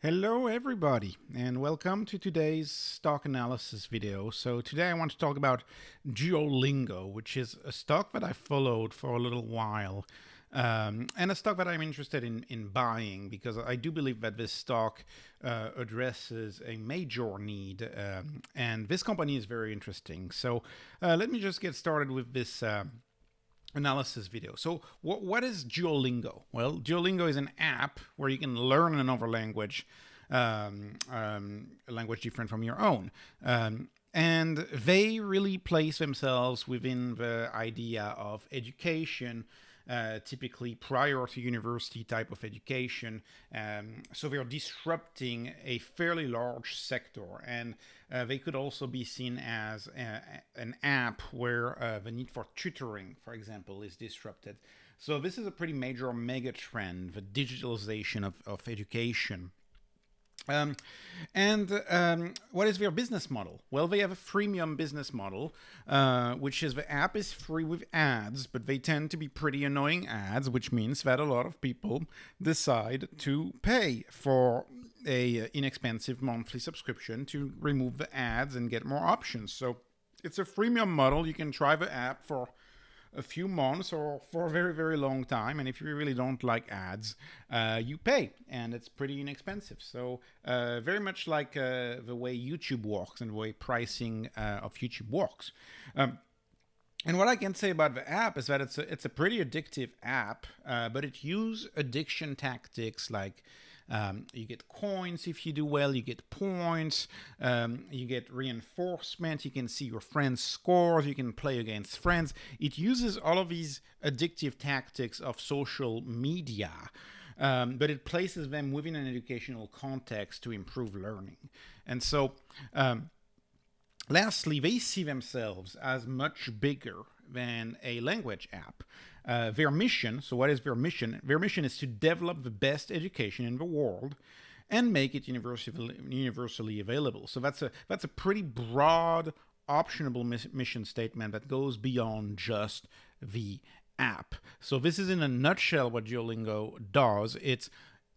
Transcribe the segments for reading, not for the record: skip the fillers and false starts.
Hello everybody and welcome to today's stock analysis video. So today I want to talk about Duolingo, which is a stock that I followed for a little while and a stock that I'm interested in buying because I do believe that this stock addresses a major need and this company is very interesting. So let me just get started with this analysis video. So what is Duolingo? Well, Duolingo is an app where you can learn another language, a language different from your own. And they really place themselves within the idea of education, typically prior to university type of education. So they're disrupting a fairly large sector, and they could also be seen as an app where the need for tutoring, for example, is disrupted. So this is a pretty major mega trend, the digitalization of education. What is their business model? Well, they have a freemium business model, which is the app is free with ads, but they tend to be pretty annoying ads, which means that a lot of people decide to pay for a inexpensive monthly subscription to remove the ads and get more options. So it's a freemium model. You can try the app for a few months or for a very, very long time. And if you really don't like ads, you pay, and it's pretty inexpensive. So very much like the way YouTube works and the way pricing of YouTube works. And what I can say about the app is that it's a pretty addictive app, but it uses addiction tactics like you get coins if you do well, you get points, you get reinforcement, you can see your friends' scores, you can play against friends. It uses all of these addictive tactics of social media, but it places them within an educational context to improve learning. And so, lastly, they see themselves as much bigger than a language app. Their mission, so what is their mission? Their mission is to develop the best education in the world and make it universally available. So that's a pretty broad, optionable mission statement that goes beyond just the app. So this is in a nutshell what Duolingo does. It's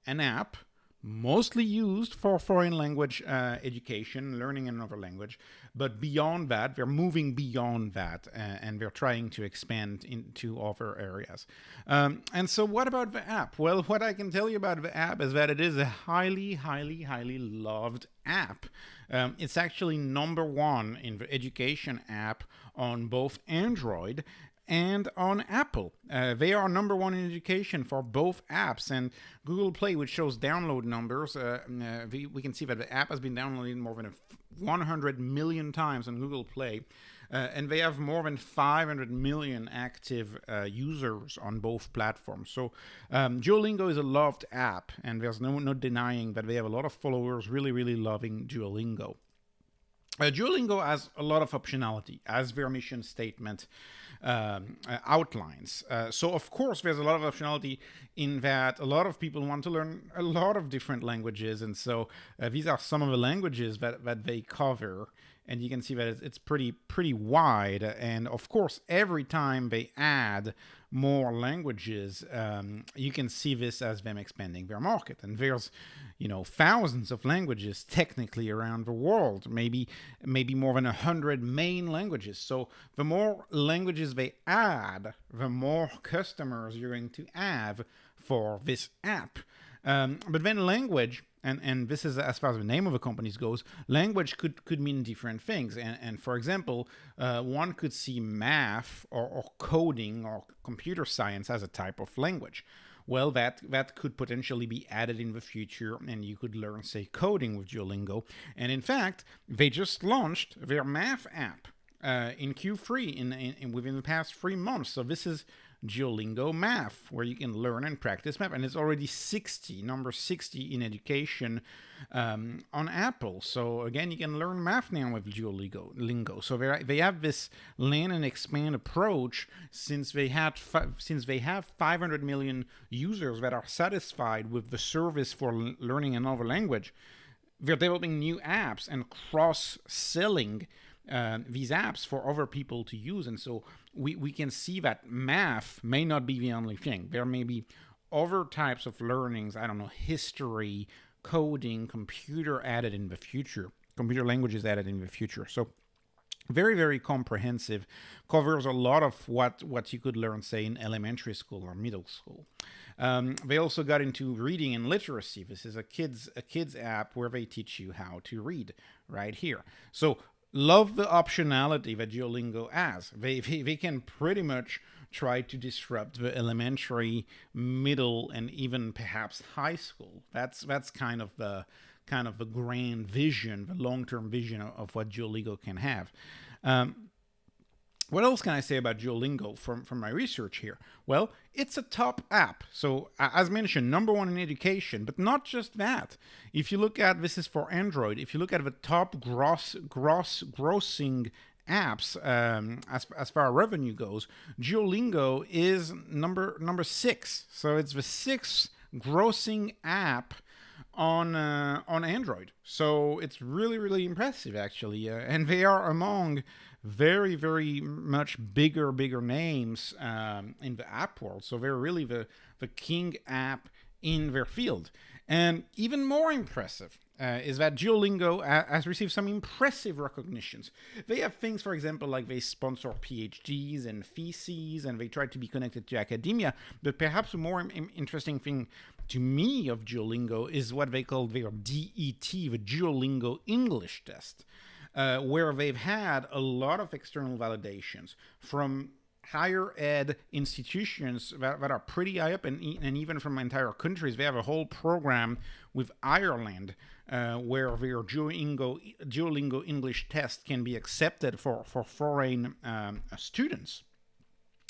an app mostly used for foreign language education, learning another language. But beyond that, they're moving beyond that and they're trying to expand into other areas. And so what about the app? Well, what I can tell you about the app is that it is a highly, highly, highly loved app. It's actually number one in the education app on both Android and on Apple. They are number one in education for both apps. And Google Play, which shows download numbers, we can see that the app has been downloaded more than 100 million times on Google Play. And they have more than 500 million active users on both platforms. So Duolingo is a loved app, and there's no denying that they have a lot of followers really, really loving Duolingo. Duolingo has a lot of optionality, as their mission statement outlines. So, of course, there's a lot of optionality in that a lot of people want to learn a lot of different languages. And so these are some of the languages that they cover. And you can see that it's pretty wide. And, of course, every time they add more languages, you can see this as them expanding their market. And there's, thousands of languages technically around the world, maybe more than 100 main languages. So the more languages they add, the more customers you're going to have for this app. But then language, and this is as far as the name of the companies goes, language could mean different things. And for example, one could see math or coding or computer science as a type of language. Well, that could potentially be added in the future, and you could learn, say, coding with Duolingo. And in fact, they just launched their math app in Q3 in within the past 3 months. So this is Duolingo Math, where you can learn and practice math, and it's already number 60 in education on Apple. So again, you can learn math now with Duolingo. So they have this land and expand approach since they have 500 million users that are satisfied with the service for learning another language. They're developing new apps and cross-selling these apps for other people to use. And so we can see that math may not be the only thing. There may be other types of learnings, I don't know, history, coding, computer added in the future, computer languages added in the future. So very, very comprehensive, covers a lot of what you could learn, say, in elementary school or middle school. They also got into reading and literacy. This is a kids app where they teach you how to read right here. So love the optionality that Duolingo has. They can pretty much try to disrupt the elementary, middle, and even perhaps high school. That's kind of the grand vision, the long-term vision of what Duolingo can have. What else can I say about Duolingo from my research here? Well, it's a top app. So as mentioned, number one in education, but not just that. If you look at, this is for Android, if you look at the top grossing apps as far as revenue goes, Duolingo is number 6. So it's the 6th grossing app on Android. So it's really, really impressive, actually. And they are among very, very much bigger names in the app world. So they're really the king app in their field. And even more impressive is that Duolingo has received some impressive recognitions. They have things, for example, like they sponsor PhDs and theses, and they try to be connected to academia. But perhaps a more interesting thing to me of Duolingo is what they call their DET, the Duolingo English Test, where they've had a lot of external validations from higher ed institutions that are pretty high up, and even from entire countries. They have a whole program with Ireland where their Duolingo English Test can be accepted for foreign students.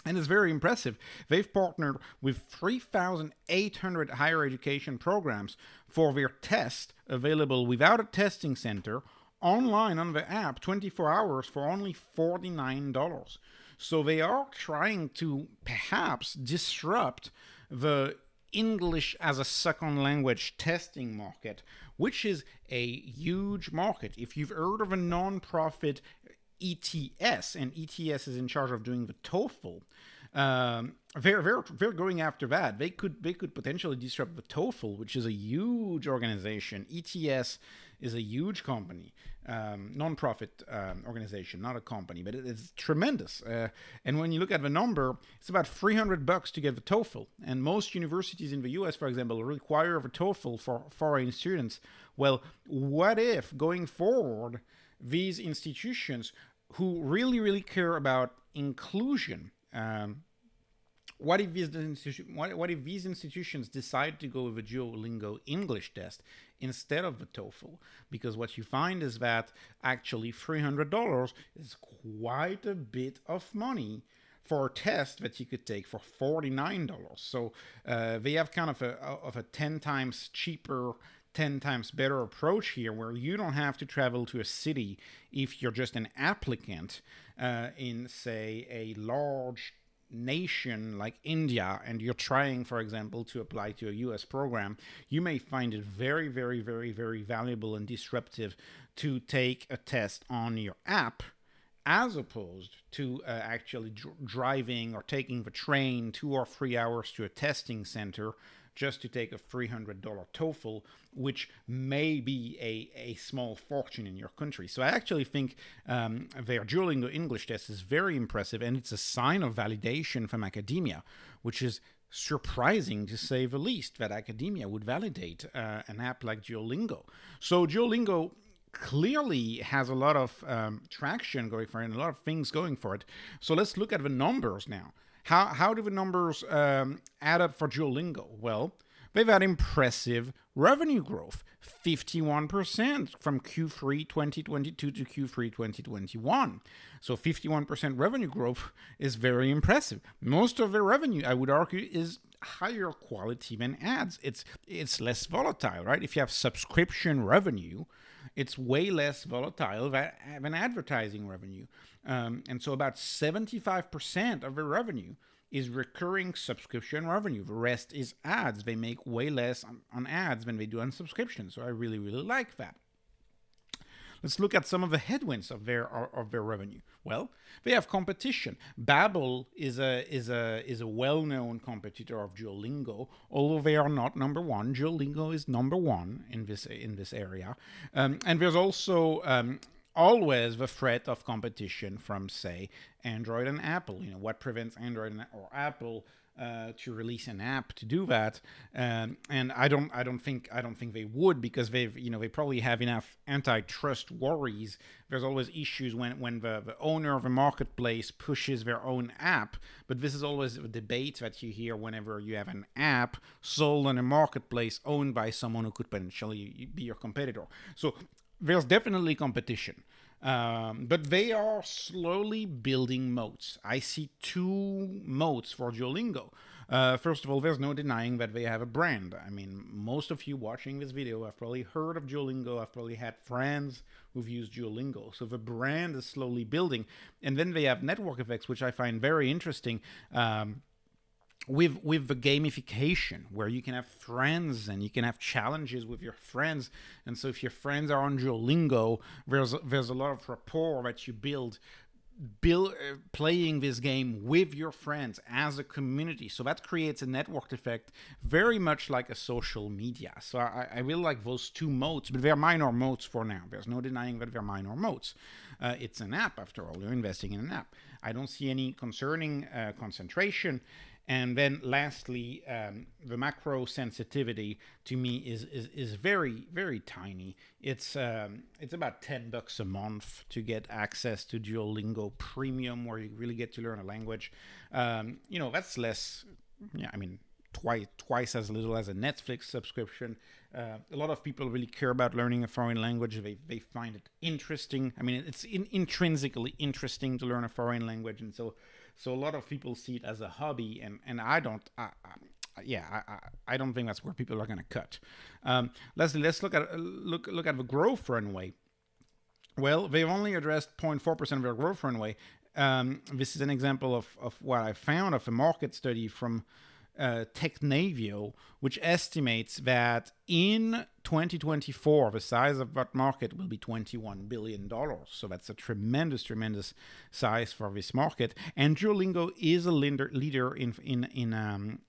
And it's very impressive. They've partnered with 3,800 higher education programs for their test, available without a testing center, online on the app, 24 hours for only $49. So they are trying to perhaps disrupt the English as a second language testing market, which is a huge market. If you've heard of a non-profit ETS, and ETS is in charge of doing the TOEFL, they're going after that. They could potentially disrupt the TOEFL, which is a huge organization. ETS is a huge company, non-profit organization, not a company, but it's tremendous. And when you look at the number, it's about $300 to get the TOEFL. And most universities in the US, for example, require the TOEFL for foreign students. Well, what if going forward, these institutions who really, really care about inclusion, what if these institutions decide to go with a Duolingo English test instead of the TOEFL? Because what you find is that actually $300 is quite a bit of money for a test that you could take for $49. So they have kind of a 10 times cheaper, 10 times better approach here, where you don't have to travel to a city if you're just an applicant in, say, a large nation like India, and you're trying, for example, to apply to a US program. You may find it very, very, very, very valuable and disruptive to take a test on your app, as opposed to actually driving or taking the train 2 or 3 hours to a testing center just to take a $300 TOEFL, which may be a small fortune in your country. So I actually think their Duolingo English test is very impressive, and it's a sign of validation from academia, which is surprising to say the least, that academia would validate an app like Duolingo. So Duolingo clearly has a lot of traction going for it, and a lot of things going for it. So let's look at the numbers now. How do the numbers add up for Duolingo? Well, they've had impressive revenue growth, 51% from Q3 2022 to Q3 2021. So 51% revenue growth is very impressive. Most of their revenue, I would argue, is higher quality than ads. It's less volatile, right? If you have subscription revenue, it's way less volatile than advertising revenue. And so about 75% of the revenue is recurring subscription revenue. The rest is ads. They make way less on ads than they do on subscriptions. So I really, really like that. let's look at some of the headwinds of their revenue. Well, they have competition. Babbel is a well-known competitor of Duolingo, although they are not number one. Duolingo is number one in this area, and there's also always the threat of competition from, say, Android and Apple. What prevents Android or Apple to release an app to do that? And I don't think they would, because they probably have enough antitrust worries. There's always issues when the owner of a marketplace pushes their own app, but this is always a debate that you hear whenever you have an app sold on a marketplace owned by someone who could potentially be your competitor. So there's definitely competition. But they are slowly building moats. I see two moats for Duolingo. First of all, there's no denying that they have a brand. I mean, most of you watching this video have probably heard of Duolingo. I've probably had friends who've used Duolingo. So the brand is slowly building. And then they have network effects, which I find very interesting. With the gamification, where you can have friends and you can have challenges with your friends. And so if your friends are on Duolingo, there's a lot of rapport that you build playing this game with your friends as a community. So that creates a network effect, very much like a social media. So I really like those two modes, but they're minor modes for now. There's no denying that they're minor modes. It's an app, after all. You're investing in an app. I don't see any concerning concentration. And then lastly, the macro sensitivity to me is very, very tiny. It's about $10 a month to get access to Duolingo Premium, where you really get to learn a language. That's less. Yeah, I mean, twice as little as a Netflix subscription. A lot of people really care about learning a foreign language. They find it interesting. I mean, it's intrinsically interesting to learn a foreign language, and so a lot of people see it as a hobby, and I don't. I don't think that's where people are going to cut. Leslie, let's look at the growth runway. Well, they've only addressed 0.4% of their growth runway. This is an example of what I found of a market study from Technavio, which estimates that in 2024, the size of that market will be $21 billion. So that's a tremendous size for this market. And Duolingo is a leader in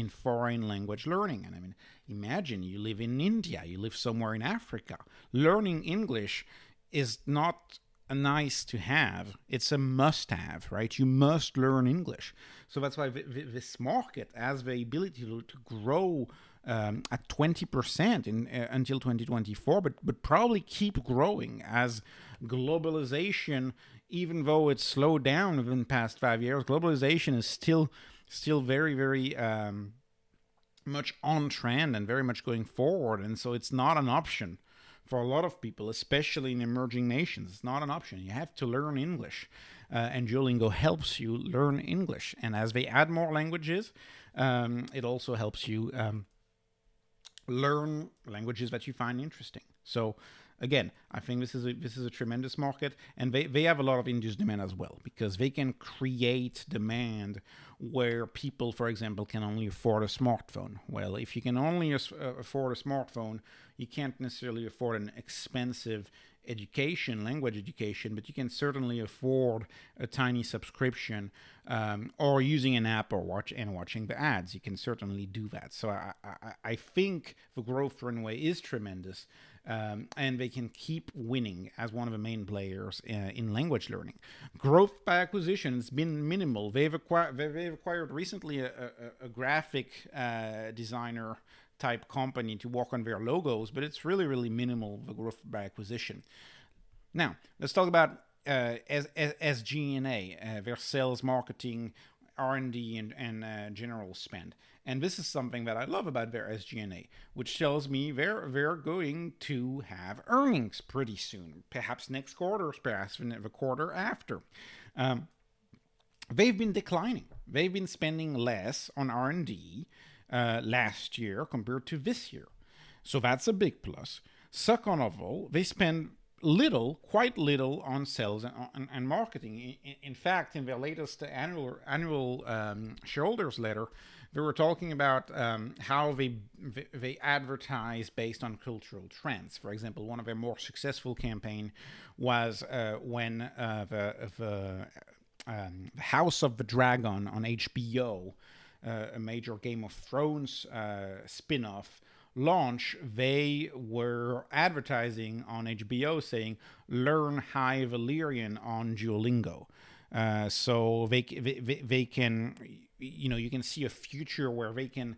foreign language learning. And I mean, imagine you live in India, you live somewhere in Africa. Learning English is not a nice to have, it's a must have, right? You must learn English. So that's why this market has the ability to grow at 20% until 2024, but probably keep growing as globalization, even though it's slowed down within the past 5 years, globalization is still very, very much on trend and very much going forward. And so it's not an option for a lot of people, especially in emerging nations. It's not an option. You have to learn English. And Duolingo helps you learn English. And as they add more languages, it also helps you learn languages that you find interesting. So again, I think this is a tremendous market, and they have a lot of induced demand as well, because they can create demand where people, for example, can only afford a smartphone. Well, if you can only afford a smartphone, you can't necessarily afford an expensive language education, but you can certainly afford a tiny subscription, or using an app or watching the ads. You can certainly do that. So I think the growth runway is tremendous, and they can keep winning as one of the main players in language learning. Growth by acquisition has been minimal. They've acquired recently a graphic designer type company to work on their logos, but it's really, really minimal, the growth by acquisition. Now, let's talk about SG&A, their sales, marketing, R&D, and general spend. And this is something that I love about their SG&A, which tells me they're going to have earnings pretty soon, perhaps next quarter, perhaps the quarter after. They've been declining. They've been spending less on R&D last year compared to this year. So that's a big plus. Second of all, they spend quite little on sales and marketing. In fact, in their latest annual shareholders letter, they were talking about how they advertise based on cultural trends. For example, one of their more successful campaign was when the House of the Dragon on HBO, a major Game of Thrones spin-off launch, they were advertising on HBO saying, learn High Valyrian on Duolingo. So they can, you can see a future where they can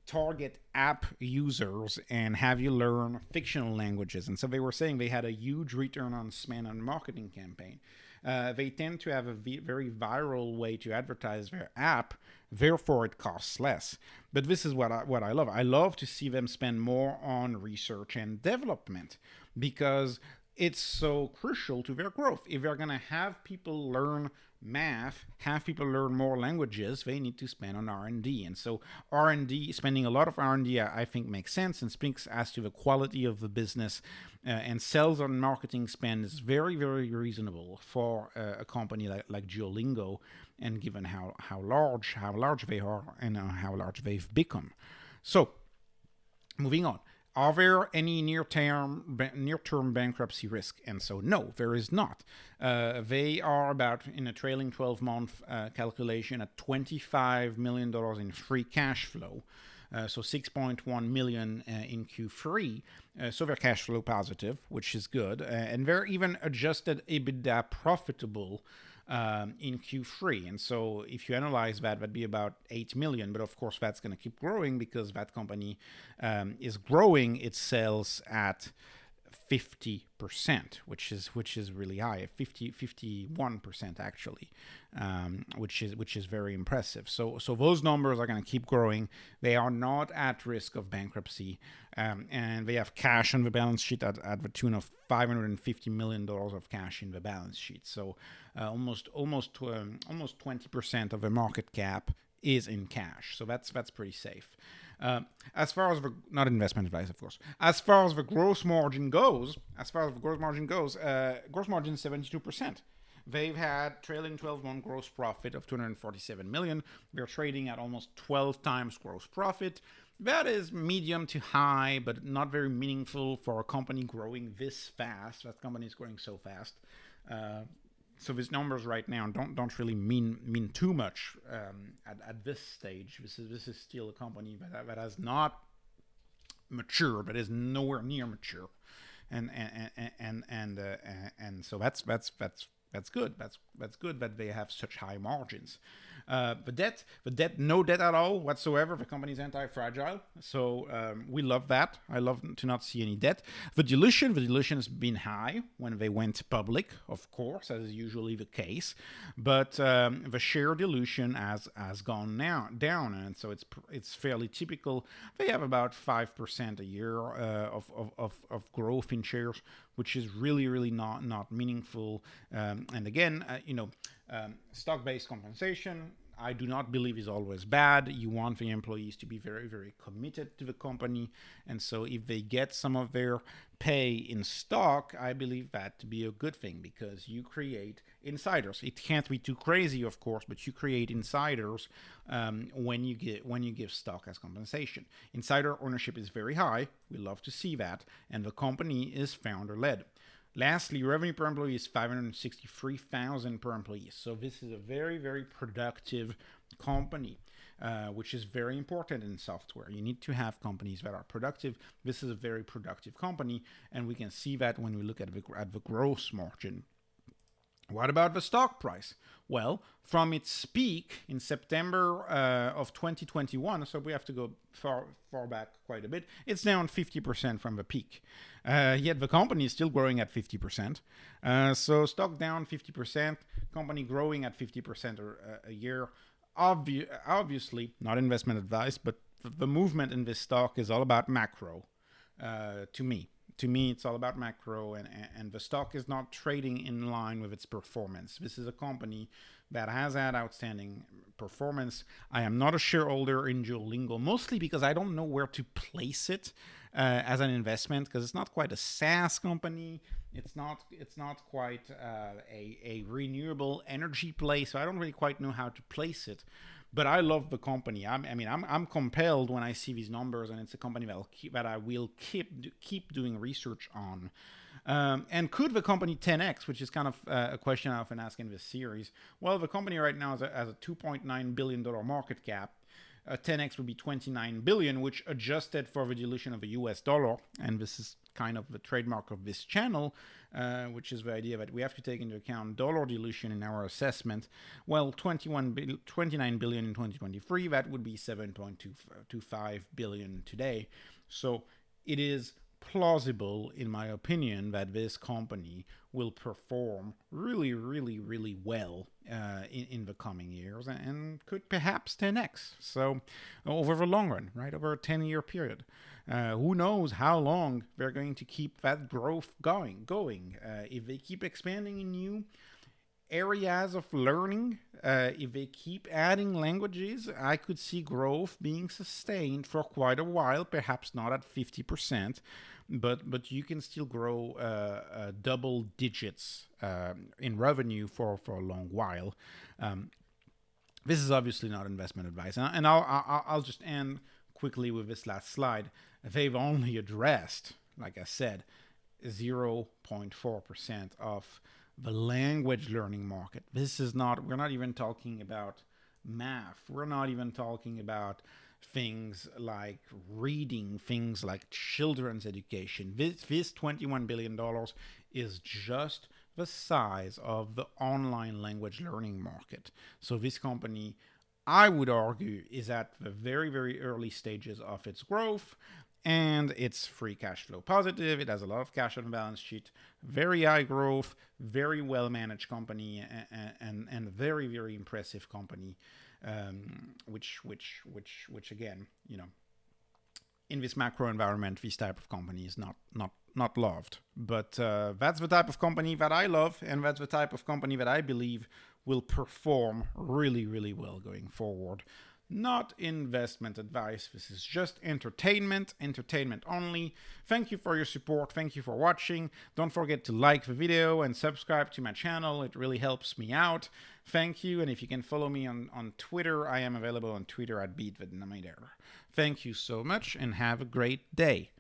target app users and have you learn fictional languages. And so they were saying they had a huge return on spend on marketing campaign. They tend to have a very viral way to advertise their app, therefore it costs less. But this is what I love. I love to see them spend more on research and development because it's so crucial to their growth. If they're going to have people learn math, have people learn more languages, they need to spend on R&D. And so R&D, spending a lot of R&D, I think makes sense and speaks as to the quality of the business. And sales and marketing spend is very, very reasonable for a company like Duolingo, and given how large they are and how large they've become. So, moving on. Are there any near-term bankruptcy risk? And so, no, there is not. They are about, in a trailing 12-month calculation, at $25 million in free cash flow. So $6.1 million in Q3. So they're cash flow positive, which is good. And they're even adjusted EBITDA profitable in Q3. And so if you analyze that, that'd be about 8 million. But of course, that's going to keep growing because that company is growing its sales at 50%, which is really high, 51% actually, which is very impressive. So those numbers are going to keep growing. They are not at risk of bankruptcy, and they have cash on the balance sheet at the tune of $550 million of cash in the balance sheet. So almost 20% of the market cap is in cash. So that's pretty safe. As far as not investment advice, of course. As far as the gross margin goes, gross margin is 72%. They've had trailing 12-month gross profit of $247 million. They're trading at almost 12 times gross profit. That is medium to high, but not very meaningful for a company growing this fast. That company is growing so fast. So these numbers right now don't really mean too much at this stage. This is still a company that has not matured, but is nowhere near mature, and so that's good. That's good that they have such high margins. The debt, no debt at all whatsoever. The company is anti-fragile, so we love that. I love to not see any debt. The dilution has been high when they went public, of course, as is usually the case. But the share dilution has gone down, and so it's fairly typical. They have about 5% a year of growth in shares, which is really not meaningful. And again, stock-based compensation, I do not believe is always bad. You want the employees to be very, very committed to the company. And so if they get some of their pay in stock, I believe that to be a good thing because you create insiders. It can't be too crazy, of course, but you create insiders when you give stock as compensation. Insider ownership is very high. We love to see that. And the company is founder-led. Lastly, revenue per employee is $563,000 per employee. So this is a very, very productive company, which is very important in software. You need to have companies that are productive. This is a very productive company, and we can see that when we look at the gross margin. What about the stock price? Well, from its peak in September of 2021, so we have to go far back quite a bit, it's down 50% from the peak. Yet the company is still growing at 50%. So stock down 50%, company growing at 50% a year. Obviously, not investment advice, but the movement in this stock is all about macro to me. To me, it's all about macro, and the stock is not trading in line with its performance. This is a company that has had outstanding performance. I am not a shareholder in Duolingo, mostly because I don't know where to place it. as an investment, because it's not quite a SaaS company. It's not quite a renewable energy play. So I don't really quite know how to place it. But I love the company. I'm compelled when I see these numbers, and it's a company that I will keep doing research on. And could the company 10x, which is kind of a question I often ask in this series? Well, the company right now has a $2.9 billion market cap. 10x would be 29 billion, which adjusted for the dilution of the US dollar, and this is kind of the trademark of this channel, which is the idea that we have to take into account dollar dilution in our assessment. Well, 29 billion in 2023, that would be 7.25 billion today. So it is plausible, in my opinion, that this company will perform really, really, really well in the coming years, and could perhaps 10x. So over the long run, right, over a 10-year period. Who knows how long they're going to keep that growth going. If they keep expanding in new areas of learning, if they keep adding languages, I could see growth being sustained for quite a while, perhaps not at 50%, but you can still grow double digits in revenue for a long while. This is obviously not investment advice, and I'll just end quickly with this last slide. They've only addressed, like I said, 0.4% of the language learning market. We're not even talking about math. We're not even talking about things like reading, things like children's education. This $21 billion is just the size of the online language learning market. So this company, I would argue, is at the very, very early stages of its growth, and it's free cash flow positive. It has a lot of cash on the balance sheet, very high growth, very well managed company, and very, very impressive company, which again, in this macro environment, this type of company is not loved. But that's the type of company that I love, and that's the type of company that I believe will perform really, really well going forward. Not investment advice. This is just entertainment only. Thank you for your support. Thank you for watching. Don't forget to like the video and subscribe to my channel. It really helps me out. Thank you. And if you can follow me on Twitter, I am available on Twitter at @beatvidnamider. Thank you so much, and have a great day.